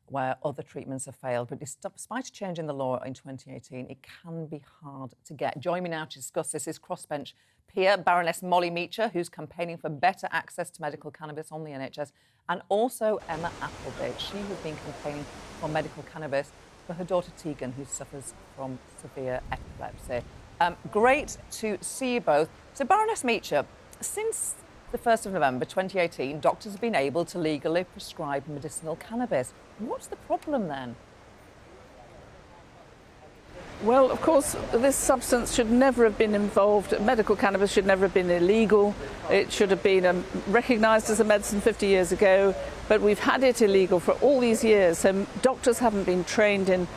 where other treatments have failed. But despite a change in the law in 2018, it can be hard to get. Join me now to discuss this is crossbench peer Baroness Molly Meacher, who's campaigning for better access to medical cannabis on the NHS, and also Emma Appleby. She has been campaigning for medical cannabis for her daughter Tegan, who suffers from severe epilepsy. Great to see you both. So, Baroness Meacher, since the 1st of November 2018, doctors have been able to legally prescribe medicinal cannabis. What's the problem then? Well, of course, this substance should never have been involved. Medical cannabis should never have been illegal. It should have been recognised as a medicine 50 years ago, but we've had it illegal for all these years. So doctors haven't been trained in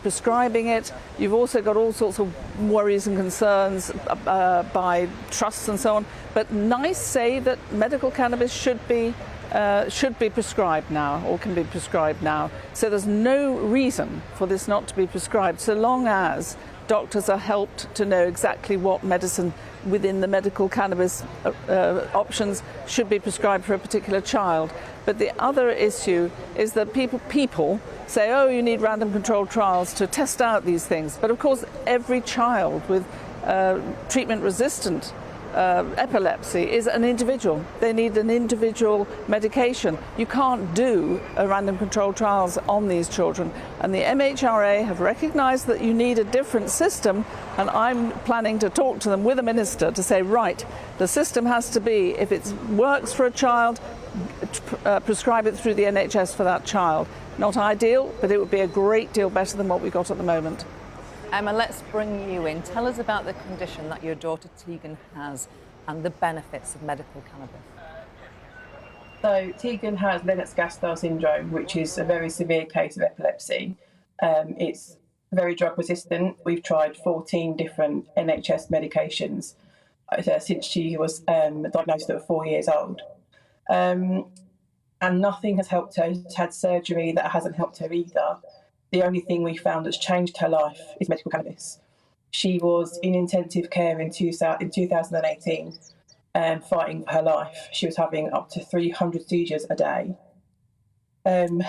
prescribing it. You've also got all sorts of worries and concerns by trusts and so on. But NICE say that medical cannabis should be prescribed now, or can be prescribed now. So there's no reason for this not to be prescribed, so long as doctors are helped to know exactly what medicine within the medical cannabis options should be prescribed for a particular child. But the other issue is that people say, oh, you need random controlled trials to test out these things. But of course, every child with treatment-resistant epilepsy is an individual. They need an individual medication. You can't do a random controlled trials on these children. And the MHRA have recognised that you need a different system, and I'm planning to talk to them with the minister to say, right, the system has to be, if it works for a child, prescribe it through the NHS for that child. Not ideal, but it would be a great deal better than what we've got at the moment. Emma, let's bring you in. Tell us about the condition that your daughter Tegan has and the benefits of medical cannabis. So Tegan has Lennox-Gastaut syndrome, which is a very severe case of epilepsy. It's very drug resistant. We've tried 14 different NHS medications since she was diagnosed at 4 years old. And nothing has helped her. She's had surgery that hasn't helped her either. The only thing we found that's changed her life is medical cannabis. She was in intensive care in 2018, fighting for her life. She was having up to 300 seizures a day. And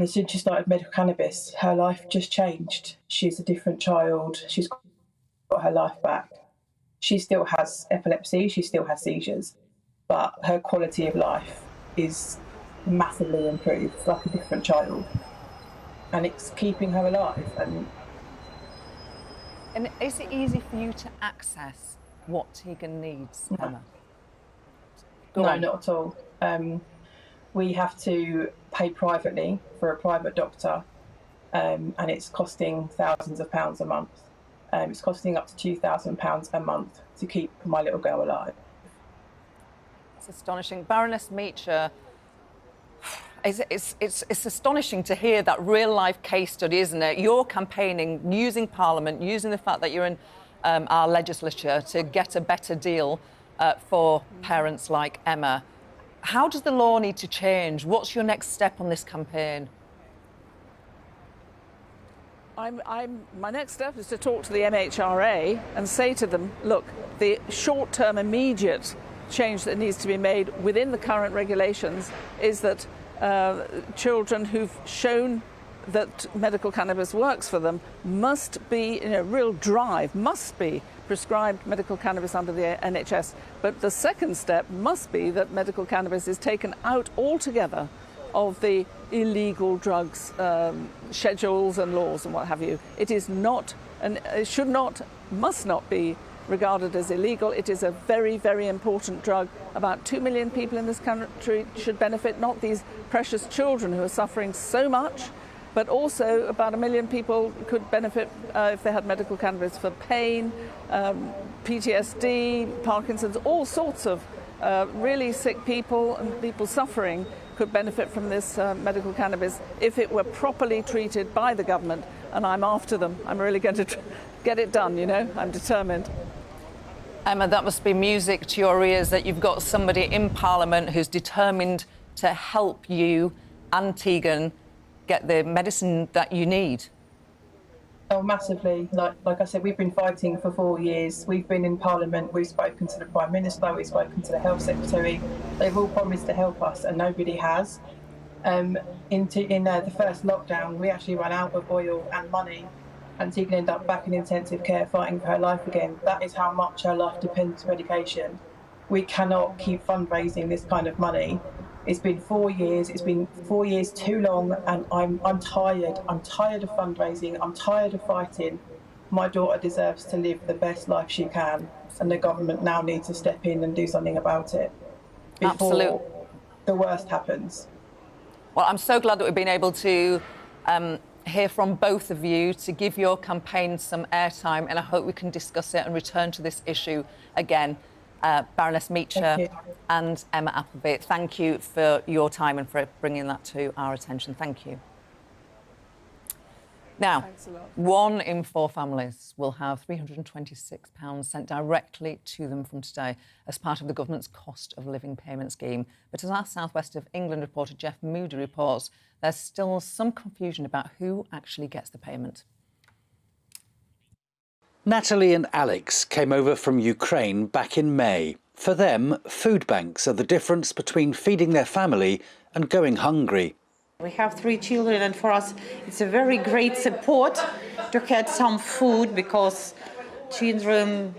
since she started medical cannabis, her life just changed. She's a different child. She's got her life back. She still has epilepsy. She still has seizures. But her quality of life is massively improved, like a different child. And it's keeping her alive. And is it easy for you to access what Tegan needs, Emma? No, not at all. We have to pay privately for a private doctor, and it's costing thousands of pounds a month. It's costing up to £2,000 a month to keep my little girl alive. It's astonishing. Baroness Meacher, it's astonishing to hear that real-life case study, isn't it? You're campaigning, using Parliament, using the fact that you're in our legislature to get a better deal for parents like Emma. How does the law need to change? What's your next step on this campaign? My next step is to talk to the MHRA and say to them, look, the short-term immediate change that needs to be made within the current regulations is that children who've shown that medical cannabis works for them must be, in a real drive, must be prescribed medical cannabis under the NHS. But the second step must be that medical cannabis is taken out altogether of the illegal drugs schedules and laws and what have you. It is not, and it should not, must not be regarded as illegal. It is a very, very important drug. About 2 million people in this country should benefit, not these precious children who are suffering so much, but also about 1 million people could benefit if they had medical cannabis for pain, PTSD, Parkinson's, all sorts of really sick people and people suffering could benefit from this medical cannabis if it were properly treated by the government. And I'm after them. I'm really going to get it done, you know, I'm determined. Emma, that must be music to your ears that you've got somebody in Parliament who's determined to help you and Tegan get the medicine that you need. Oh, massively. Like I said, we've been fighting for 4 years. We've been in Parliament, we've spoken to the Prime Minister, we've spoken to the Health Secretary. They've all promised to help us and nobody has. In the first lockdown, we actually ran out of oil and money and Tegan ended up back in intensive care fighting for her life again. That is how much her life depends on medication. We cannot keep fundraising this kind of money. It's been 4 years. It's been 4 years too long, and I'm tired. I'm tired of fundraising. I'm tired of fighting. My daughter deserves to live the best life she can, and the government now needs to step in and do something about it before the worst happens. Well, I'm so glad that we've been able to hear from both of you to give your campaign some airtime, and I hope we can discuss it and return to this issue again. Baroness Meacher and Emma Appleby, thank you for your time and for bringing that to our attention. Thank you. Now, 1 in 4 families will have £326 sent directly to them from today as part of the government's cost of living payment scheme. But as our South West of England reporter Jeff Moody reports, there's still some confusion about who actually gets the payment. Natalie and Alex came over from Ukraine back in May. For them, food banks are the difference between feeding their family and going hungry. We have 3 children, and for us it's a very great support to get some food because children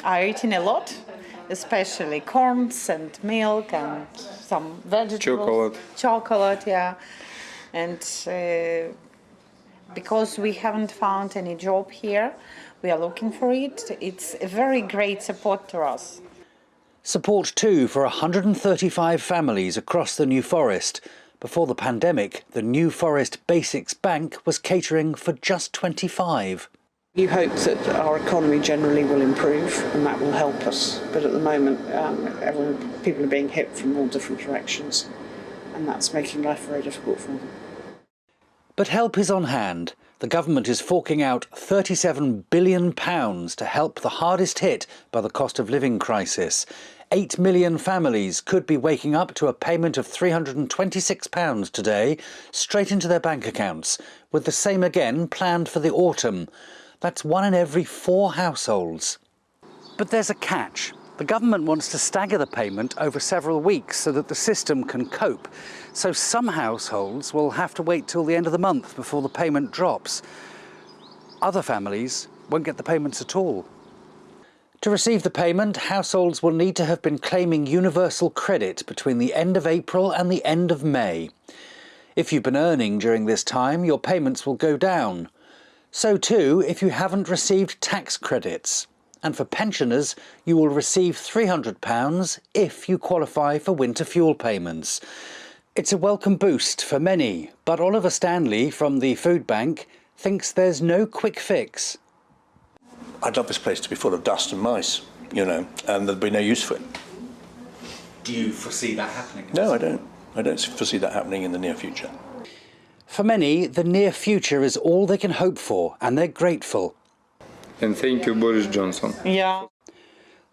are eating a lot, especially corns and milk and some vegetables. Chocolate, yeah. And because we haven't found any job here, we are looking for it. It's a very great support to us. Support too for 135 families across the New Forest. Before the pandemic, the New Forest Basics Bank was catering for just 25. You hope that our economy generally will improve and that will help us. But at the moment, people are being hit from all different directions, and that's making life very difficult for them. But help is on hand. The government is forking out £37 billion to help the hardest hit by the cost of living crisis. 8 million families could be waking up to a payment of £326 today, straight into their bank accounts, with the same again planned for the autumn. That's 1 in every 4 households. But there's a catch. The government wants to stagger the payment over several weeks so that the system can cope. So some households will have to wait till the end of the month before the payment drops. Other families won't get the payments at all. To receive the payment, households will need to have been claiming universal credit between the end of April and the end of May. If you've been earning during this time, your payments will go down. So too if you haven't received tax credits. And for pensioners, you will receive £300 if you qualify for winter fuel payments. It's a welcome boost for many, but Oliver Stanley from the Food Bank thinks there's no quick fix. I'd love this place to be full of dust and mice, you know, and there'd be no use for it. Do you foresee that happening? No, I don't. I don't foresee that happening in the near future. For many, the near future is all they can hope for, and they're grateful. And thank you, Boris Johnson. Yeah.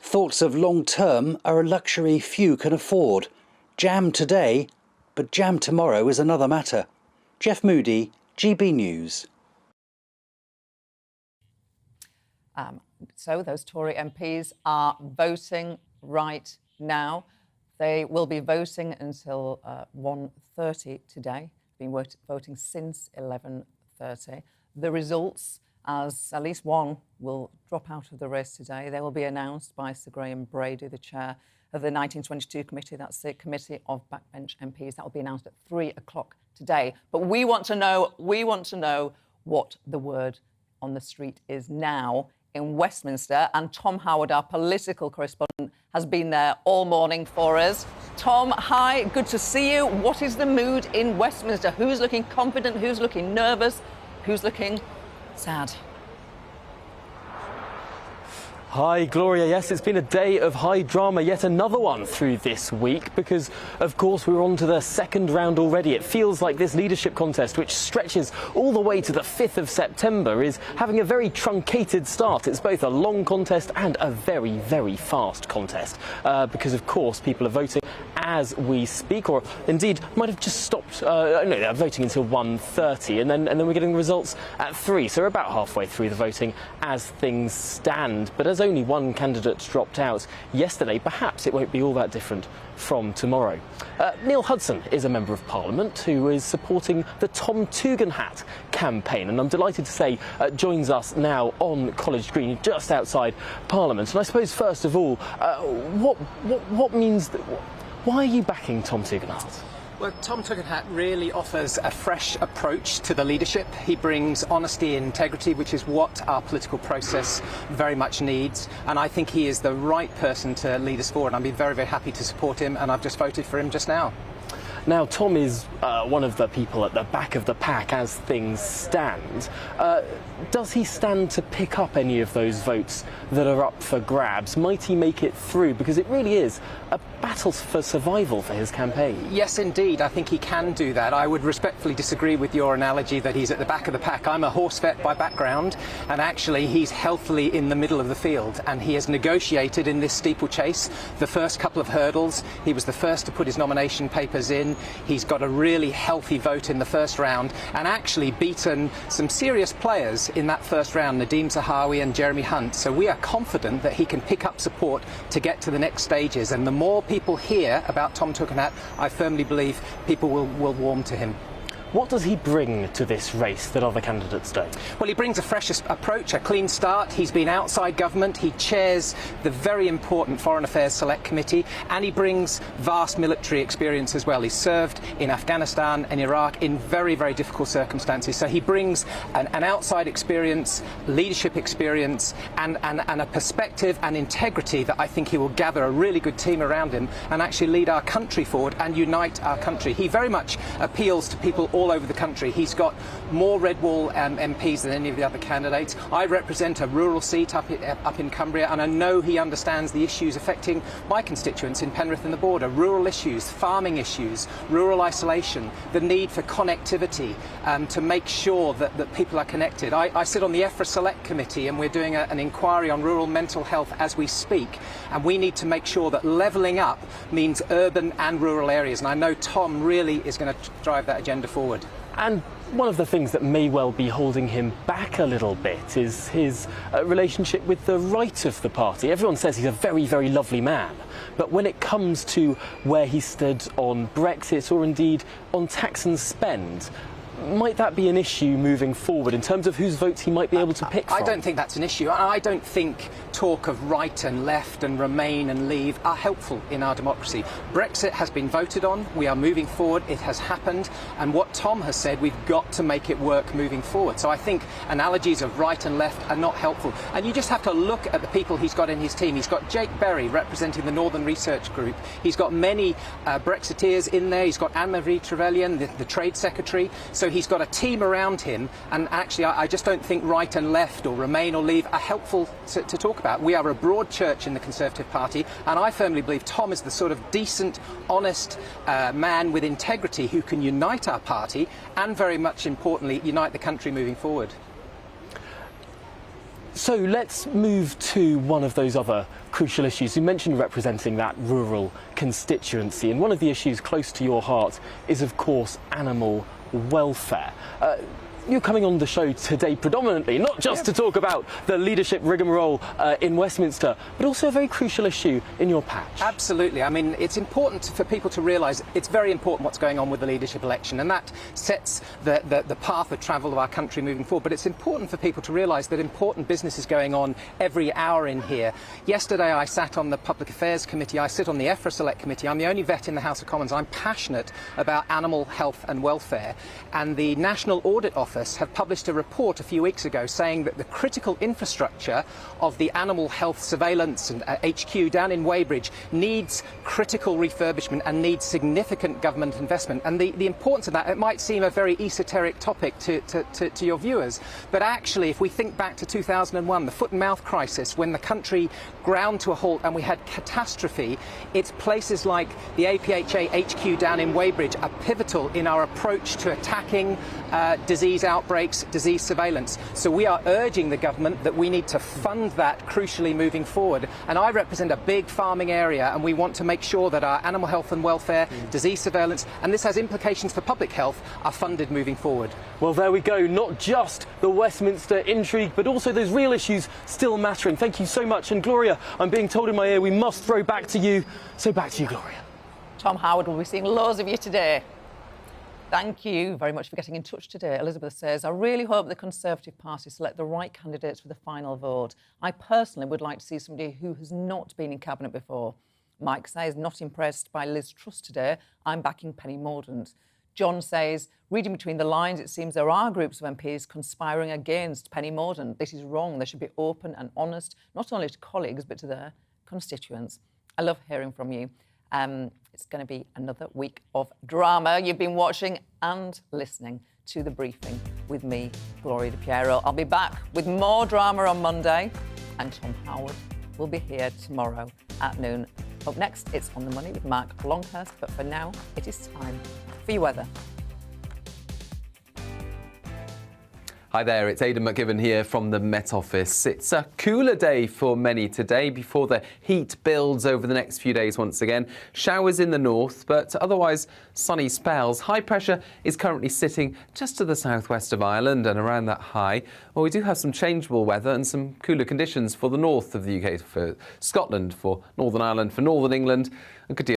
Thoughts of long term are a luxury few can afford. Jam today, but jam tomorrow is another matter. Jeff Moody, GB News. So those Tory MPs are voting right now. They will be voting until 1:30 today. Been voting since 11:30. The results, as at least one will drop out of the race today, they will be announced by Sir Graham Brady, the chair of the 1922 committee. That's the committee of backbench MPs. That will be announced at 3 o'clock today. But we want to know what the word on the street is now in Westminster. And Tom Howard, our political correspondent, has been there all morning for us. Tom, hi, good to see you. What is the mood in Westminster? Who's looking confident? Who's looking nervous? Who's looking sad? Hi, Gloria. Yes, it's been a day of high drama, yet another one through this week, because, of course, we're on to the second round already. It feels like this leadership contest, which stretches all the way to the 5th of September, is having a very truncated start. It's both a long contest and a very, very fast contest, because, of course, people are voting as we speak, or indeed might have just stopped. No, they're voting until 1:30, and then we're getting the results at 3. So we're about halfway through the voting as things stand. But as only one candidate dropped out yesterday, perhaps it won't be all that different from tomorrow. Neil Hudson is a Member of Parliament who is supporting the Tom Tugendhat campaign, and I'm delighted to say joins us now on College Green, just outside Parliament. And I suppose, first of all, what means that? Why are you backing Tom Tugendhat? Well, Tom Tugendhat really offers a fresh approach to the leadership. He brings honesty and integrity, which is what our political process very much needs. And I think he is the right person to lead us forward. I'd be very, very happy to support him, and I've just voted for him just now. Now, Tom is one of the people at the back of the pack as things stand. Does he stand to pick up any of those votes that are up for grabs? Might he make it through? Because it really is a battle for survival for his campaign. Yes, indeed. I think he can do that. I would respectfully disagree with your analogy that he's at the back of the pack. I'm a horse vet by background, and actually he's healthily in the middle of the field, and he has negotiated in this steeplechase the first couple of hurdles. He was the first to put his nomination papers in. He's got a really healthy vote in the first round, and actually beaten some serious players in that first round, Nadeem Zahawi and Jeremy Hunt. So we are confident that he can pick up support to get to the next stages. And the more people hear about Tom Tugendhat, I firmly believe people will warm to him. What does he bring to this race that other candidates don't? Well, he brings a fresh approach, a clean start. He's been outside government. He chairs the very important Foreign Affairs Select Committee, and he brings vast military experience as well. He's served in Afghanistan and Iraq in very, very difficult circumstances. So he brings an outside experience, leadership experience, and a perspective and integrity that I think he will gather a really good team around him and actually lead our country forward and unite our country. He very much appeals to people all over the country. He's got more Red Wall MPs than any of the other candidates. I represent a rural seat up in Cumbria, and I know he understands the issues affecting my constituents in Penrith and the border. Rural issues, farming issues, rural isolation, the need for connectivity to make sure that people are connected. I sit on the EFRA Select Committee, and we're doing an inquiry on rural mental health as we speak, and we need to make sure that levelling up means urban and rural areas, and I know Tom really is going to drive that agenda forward. And one of the things that may well be holding him back a little bit is his relationship with the right of the party. Everyone says he's a very, very lovely man, but when it comes to where he stood on Brexit or indeed on tax and spend, might that be an issue moving forward in terms of whose votes he might be able to pick from? I don't think that's an issue. I don't think talk of right and left and remain and leave are helpful in our democracy. Brexit has been voted on. We are moving forward. It has happened. And what Tom has said, we've got to make it work moving forward. So I think analogies of right and left are not helpful. And you just have to look at the people he's got in his team. He's got Jake Berry representing the Northern Research Group. He's got many Brexiteers in there. He's got Anne-Marie Trevelyan, the Trade Secretary. So he's got a team around him, and actually I just don't think right and left or remain or leave are helpful to talk about. We are a broad church in the Conservative Party, and I firmly believe Tom is the sort of decent, honest man with integrity who can unite our party and, very much importantly, unite the country moving forward. So let's move to one of those other crucial issues. You mentioned representing that rural constituency, and one of the issues close to your heart is, of course, animal welfare. you're coming on the show today predominantly, not just to talk about the leadership rigmarole in Westminster, but also a very crucial issue in your patch. Absolutely. I mean, it's important for people to realise it's very important what's going on with the leadership election, and that sets the path of travel of our country moving forward. But it's important for people to realise that important business is going on every hour in here. Yesterday I sat on the Public Affairs Committee, I sit on the EFRA Select Committee. I'm the only vet in the House of Commons. I'm passionate about animal health and welfare, and the National Audit Office have published a report a few weeks ago saying that the critical infrastructure of the animal health surveillance and HQ down in Weybridge needs critical refurbishment and needs significant government investment. And the importance of that, it might seem a very esoteric topic to your viewers, but actually if we think back to 2001, the foot and mouth crisis, when the country ground to a halt and we had catastrophe, it's places like the APHA HQ down in Weybridge are pivotal in our approach to attacking disease outbreaks, disease surveillance. So we are urging the government that we need to fund that crucially moving forward. And I represent a big farming area, and we want to make sure that our animal health and welfare, disease surveillance, and this has implications for public health, are funded moving forward. Well, there we go. Not just the Westminster intrigue, but also those real issues still mattering. Thank you so much. And Gloria, I'm being told in my ear we must throw back to you. So back to you, Gloria. Tom Howard will be seeing loads of you today. Thank you very much for getting in touch today. Elizabeth says, I really hope the Conservative Party select the right candidates for the final vote. I personally would like to see somebody who has not been in Cabinet before. Mike says, not impressed by Liz Truss today. I'm backing Penny Mordaunt. John says, reading between the lines, it seems there are groups of MPs conspiring against Penny Mordaunt. This is wrong. They should be open and honest, not only to colleagues, but to their constituents. I love hearing from you. It's going to be another week of drama. You've been watching and listening to The Briefing with me, Gloria De Piero. I'll be back with more drama on Monday, and Tom Howard will be here tomorrow at noon. Up next, it's On the Money with Mark Longhurst, but for now, it is time for your weather. Hi there, it's Aidan McGivern here from the Met Office. It's a cooler day for many today before the heat builds over the next few days once again. Showers in the north, but otherwise sunny spells. High pressure is currently sitting just to the southwest of Ireland and around that high. Well, we do have some changeable weather and some cooler conditions for the north of the UK, for Scotland, for Northern Ireland, for Northern England, and could